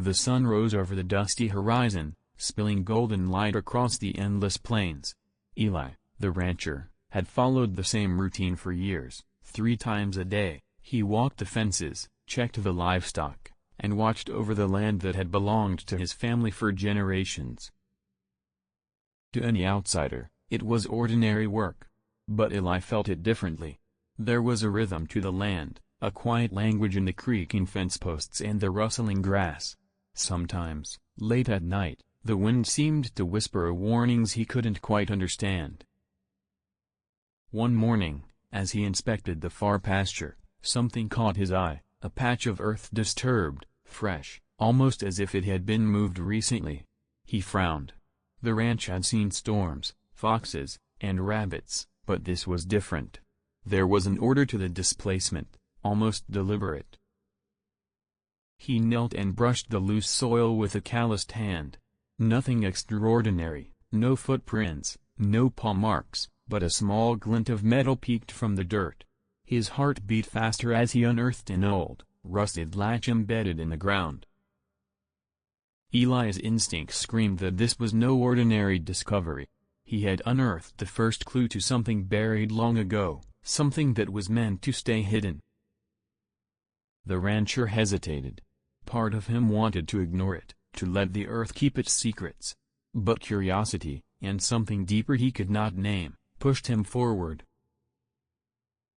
The sun rose over the dusty horizon, spilling golden light across the endless plains. Eli, the rancher, had followed the same routine for years. 3 times a day, he walked the fences, checked the livestock, and watched over the land that had belonged to his family for generations. To any outsider, it was ordinary work. But Eli felt it differently. There was a rhythm to the land, a quiet language in the creaking fence posts and the rustling grass. Sometimes, late at night, the wind seemed to whisper warnings he couldn't quite understand. One morning, as he inspected the far pasture, something caught his eye, a patch of earth disturbed, fresh, almost as if it had been moved recently. He frowned. The ranch had seen storms, foxes, and rabbits, but this was different. There was an order to the displacement, almost deliberate. He knelt and brushed the loose soil with a calloused hand. Nothing extraordinary, no footprints, no paw marks, but a small glint of metal peeked from the dirt. His heart beat faster as he unearthed an old, rusted latch embedded in the ground. Eli's instinct screamed that this was no ordinary discovery. He had unearthed the first clue to something buried long ago, something that was meant to stay hidden. The rancher hesitated. Part of him wanted to ignore it, to let the earth keep its secrets. But curiosity, and something deeper he could not name, pushed him forward.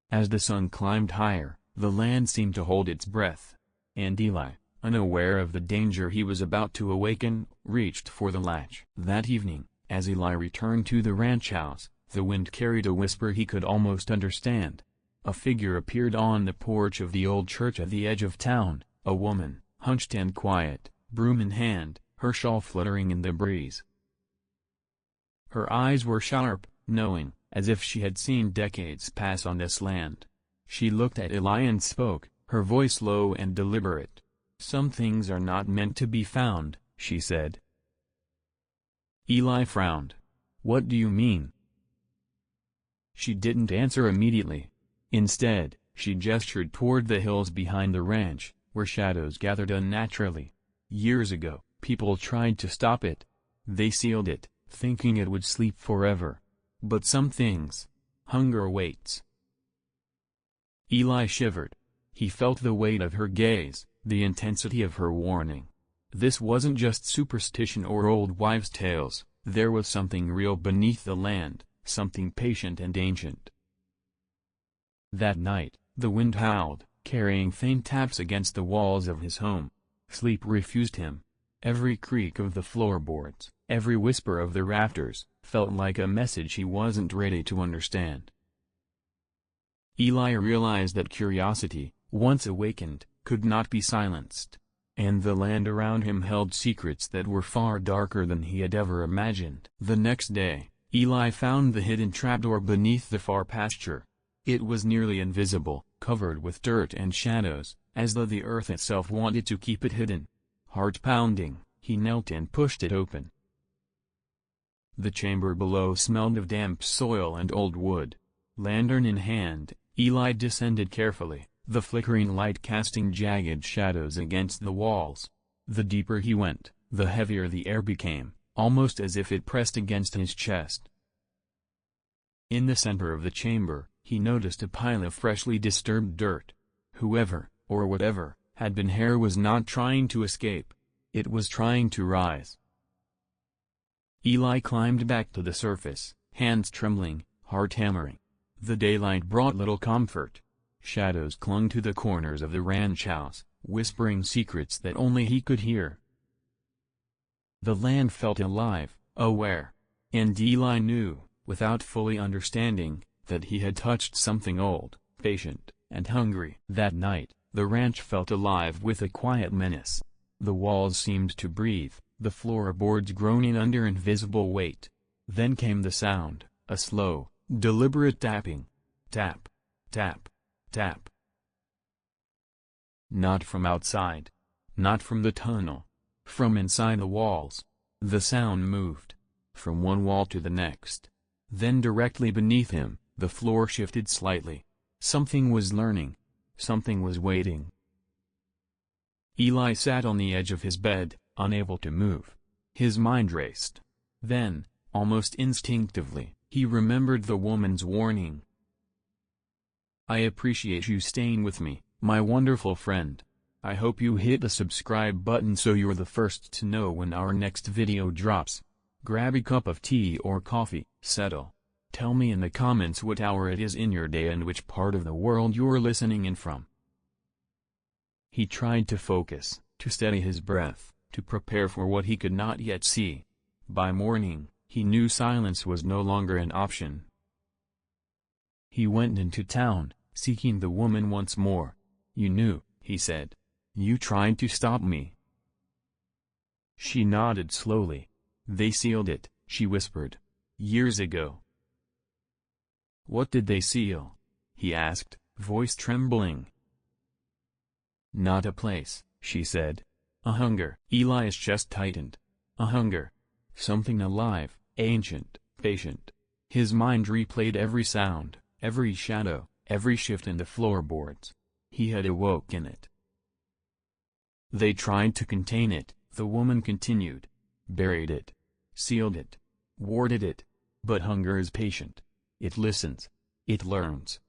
As the sun climbed higher, the land seemed to hold its breath. And Eli, unaware of the danger he was about to awaken, reached for the latch. That evening, as Eli returned to the ranch house, the wind carried a whisper he could almost understand. A figure appeared on the porch of the old church at the edge of town, a woman, hunched and quiet, broom in hand, her shawl fluttering in the breeze. Her eyes were sharp, knowing, as if she had seen decades pass on this land. She looked at Eli and spoke, her voice low and deliberate. "Some things are not meant to be found," she said. Eli frowned. "What do you mean?" She didn't answer immediately. Instead, she gestured toward the hills behind the ranch, where shadows gathered unnaturally. Years ago, people tried to stop it. They sealed it, thinking it would sleep forever. But some things. Hunger waits. Eli shivered. He felt the weight of her gaze, the intensity of her warning. This wasn't just superstition or old wives' tales, there was something real beneath the land, something patient and ancient. That night, the wind howled, carrying faint taps against the walls of his home. Sleep refused him. Every creak of the floorboards, every whisper of the rafters, felt like a message he wasn't ready to understand. Eli realized that curiosity, once awakened, could not be silenced. And the land around him held secrets that were far darker than he had ever imagined. The next day, Eli found the hidden trapdoor beneath the far pasture. It was nearly invisible, covered with dirt and shadows, as though the earth itself wanted to keep it hidden. Heart pounding, he knelt and pushed it open. The chamber below smelled of damp soil and old wood. Lantern in hand, Eli descended carefully, the flickering light casting jagged shadows against the walls. The deeper he went, the heavier the air became, almost as if it pressed against his chest. In the center of the chamber, he noticed a pile of freshly disturbed dirt. Whoever, or whatever, had been here was not trying to escape. It was trying to rise. Eli climbed back to the surface, hands trembling, heart hammering. The daylight brought little comfort. Shadows clung to the corners of the ranch house, whispering secrets that only he could hear. The land felt alive, aware. And Eli knew, without fully understanding, that he had touched something old, patient, and hungry. That night, the ranch felt alive with a quiet menace. The walls seemed to breathe, the floorboards groaning under invisible weight. Then came the sound, a slow, deliberate tapping. Tap, tap, tap. Not from outside. Not from the tunnel. From inside the walls. The sound moved. From one wall to the next. Then directly beneath him, the floor shifted slightly. Something was learning. Something was waiting. Eli sat on the edge of his bed, unable to move. His mind raced. Then, almost instinctively, he remembered the woman's warning. "I appreciate you staying with me, my wonderful friend. I hope you hit the subscribe button so you're the first to know when our next video drops. Grab a cup of tea or coffee, settle. Tell me in the comments what hour it is in your day and which part of the world you're listening in from." He tried to focus, to steady his breath, to prepare for what he could not yet see. By morning, he knew silence was no longer an option. He went into town, seeking the woman once more. "You knew," he said. "You tried to stop me." She nodded slowly. "They sealed it," she whispered. "Years ago." "What did they seal?" he asked, voice trembling. "Not a place," she said. "A hunger." Eli's chest tightened. A hunger. Something alive, ancient, patient. His mind replayed every sound, every shadow, every shift in the floorboards. He had awoken it. "They tried to contain it," the woman continued. "Buried it. Sealed it. Warded it. But hunger is patient. It listens. It learns."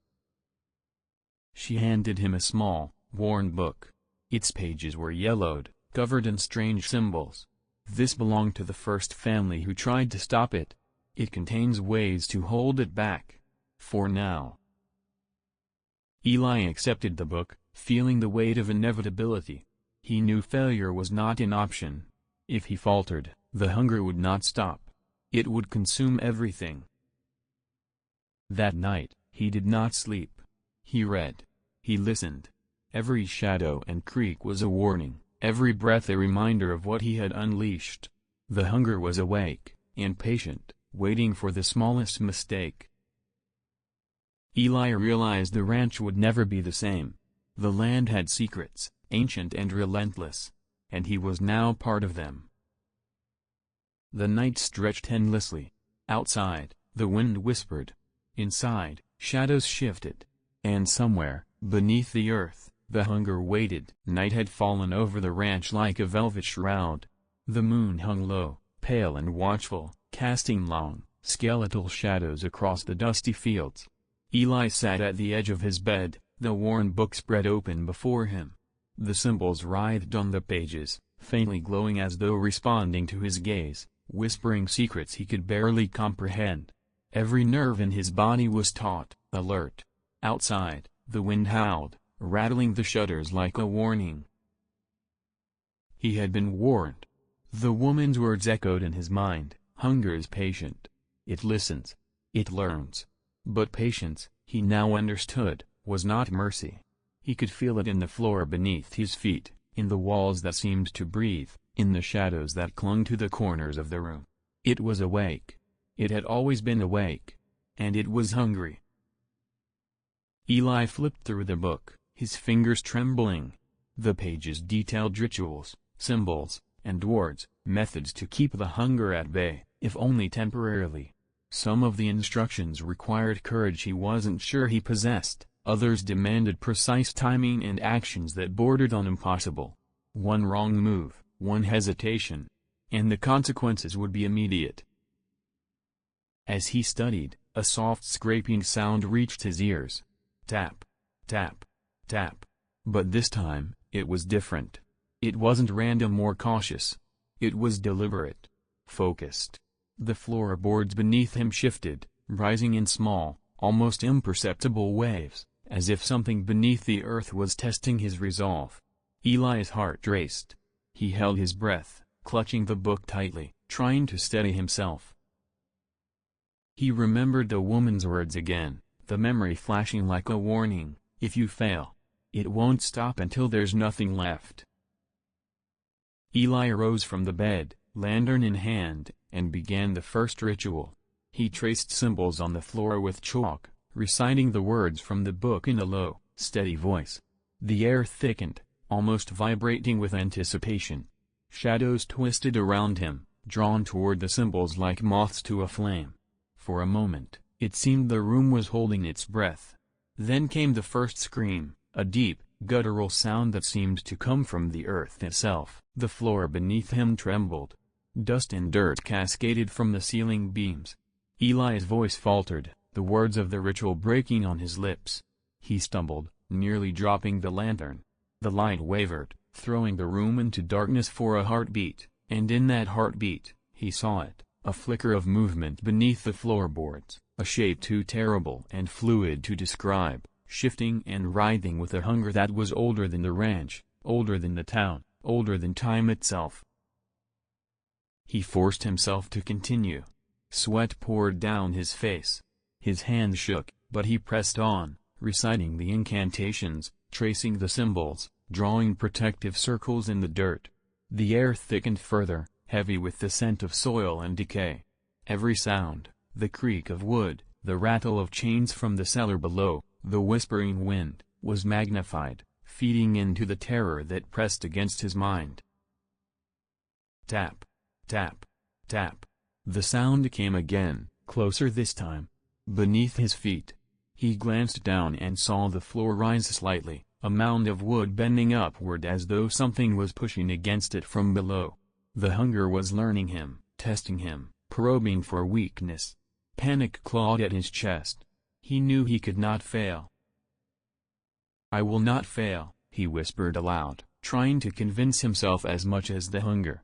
She handed him a small, worn book. Its pages were yellowed, covered in strange symbols. "This belonged to the first family who tried to stop it. It contains ways to hold it back. For now." Eli accepted the book, feeling the weight of inevitability. He knew failure was not an option. If he faltered, the hunger would not stop. It would consume everything. That night, he did not sleep. He read. He listened. Every shadow and creak was a warning, every breath a reminder of what he had unleashed. The hunger was awake, and patient, waiting for the smallest mistake. Eli realized the ranch would never be the same. The land had secrets, ancient and relentless, and he was now part of them. The night stretched endlessly. Outside, the wind whispered. Inside, shadows shifted. And somewhere, beneath the earth, the hunger waited. Night had fallen over the ranch like a velvet shroud. The moon hung low, pale and watchful, casting long, skeletal shadows across the dusty fields. Eli sat at the edge of his bed, the worn book spread open before him. The symbols writhed on the pages, faintly glowing as though responding to his gaze, whispering secrets he could barely comprehend. Every nerve in his body was taut, alert. Outside, the wind howled, rattling the shutters like a warning. He had been warned. The woman's words echoed in his mind. Hunger is patient. It listens. It learns. But patience, he now understood, was not mercy. He could feel it in the floor beneath his feet, in the walls that seemed to breathe, in the shadows that clung to the corners of the room. It was awake. It had always been awake. And it was hungry. Eli flipped through the book, his fingers trembling. The pages detailed rituals, symbols, and words, methods to keep the hunger at bay, if only temporarily. Some of the instructions required courage he wasn't sure he possessed, others demanded precise timing and actions that bordered on impossible. One wrong move, one hesitation, and the consequences would be immediate. As he studied, a soft scraping sound reached his ears. Tap, tap, tap. But this time, it was different. It wasn't random or cautious. It was deliberate. Focused. The floorboards beneath him shifted, rising in small, almost imperceptible waves, as if something beneath the earth was testing his resolve. Eli's heart raced. He held his breath, clutching the book tightly, trying to steady himself. He remembered the woman's words again, the memory flashing like a warning. If you fail, it won't stop until there's nothing left. Eli rose from the bed, lantern in hand, and began the first ritual. He traced symbols on the floor with chalk, reciting the words from the book in a low, steady voice. The air thickened, almost vibrating with anticipation. Shadows twisted around him, drawn toward the symbols like moths to a flame. For a moment, it seemed the room was holding its breath. Then came the first scream, a deep, guttural sound that seemed to come from the earth itself. The floor beneath him trembled. Dust and dirt cascaded from the ceiling beams. Eli's voice faltered, the words of the ritual breaking on his lips. He stumbled, nearly dropping the lantern. The light wavered, throwing the room into darkness for a heartbeat, and in that heartbeat, he saw it, a flicker of movement beneath the floorboards, a shape too terrible and fluid to describe, shifting and writhing with a hunger that was older than the ranch, older than the town, older than time itself. He forced himself to continue. Sweat poured down his face. His hands shook, but he pressed on, reciting the incantations, tracing the symbols, drawing protective circles in the dirt. The air thickened further, heavy with the scent of soil and decay. Every sound, the creak of wood, the rattle of chains from the cellar below, the whispering wind, was magnified, feeding into the terror that pressed against his mind. Tap, tap, tap. The sound came again, closer this time. Beneath his feet. He glanced down and saw the floor rise slightly, a mound of wood bending upward as though something was pushing against it from below. The hunger was learning him, testing him, probing for weakness. Panic clawed at his chest. He knew he could not fail. "I will not fail," he whispered aloud, trying to convince himself as much as the hunger.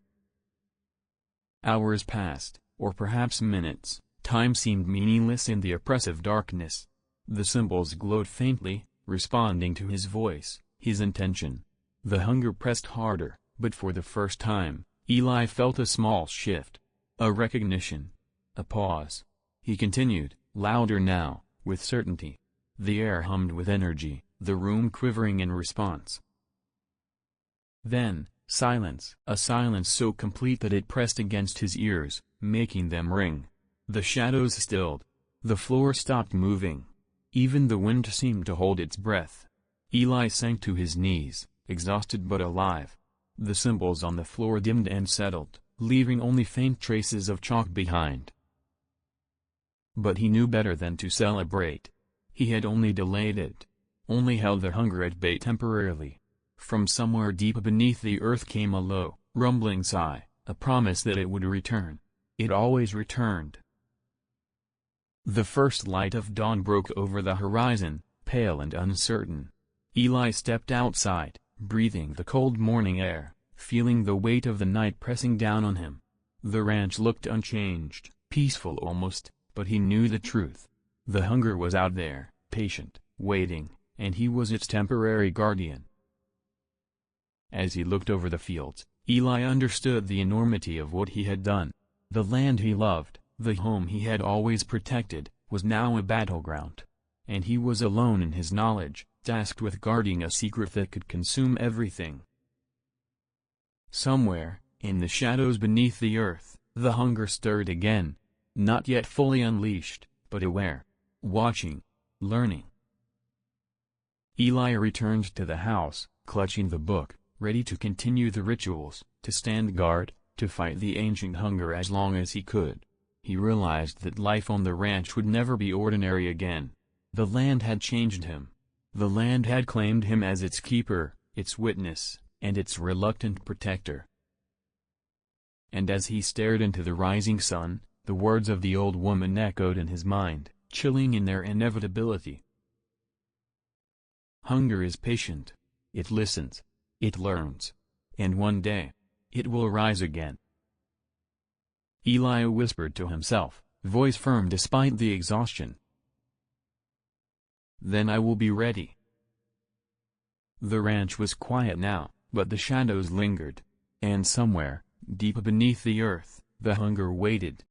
Hours passed, or perhaps minutes. Time seemed meaningless in the oppressive darkness. The symbols glowed faintly, responding to his voice, his intention. The hunger pressed harder, but for the first time, Eli felt a small shift. A recognition. A pause. He continued, louder now, with certainty. The air hummed with energy, the room quivering in response. Then, silence. A silence so complete that it pressed against his ears, making them ring. The shadows stilled. The floor stopped moving. Even the wind seemed to hold its breath. Eli sank to his knees, exhausted but alive. The symbols on the floor dimmed and settled, leaving only faint traces of chalk behind. But he knew better than to celebrate. He had only delayed it. Only held the hunger at bay temporarily. From somewhere deep beneath the earth came a low, rumbling sigh, a promise that it would return. It always returned. The first light of dawn broke over the horizon, pale and uncertain. Eli stepped outside, breathing the cold morning air, feeling the weight of the night pressing down on him. The ranch looked unchanged, peaceful almost, but he knew the truth. The hunger was out there, patient, waiting, and he was its temporary guardian. As he looked over the fields, Eli understood the enormity of what he had done. The land he loved, the home he had always protected, was now a battleground. And he was alone in his knowledge, tasked with guarding a secret that could consume everything. Somewhere, in the shadows beneath the earth, the hunger stirred again. Not yet fully unleashed, but aware. Watching. Learning. Eli returned to the house, clutching the book, ready to continue the rituals, to stand guard, to fight the ancient hunger as long as he could. He realized that life on the ranch would never be ordinary again. The land had changed him. The land had claimed him as its keeper, its witness, and its reluctant protector. And as he stared into the rising sun, the words of the old woman echoed in his mind, chilling in their inevitability. Hunger is patient. It listens. It learns. And one day, it will rise again. Eli whispered to himself, voice firm despite the exhaustion. Then I will be ready. The ranch was quiet now, but the shadows lingered. And somewhere, deep beneath the earth, the hunger waited,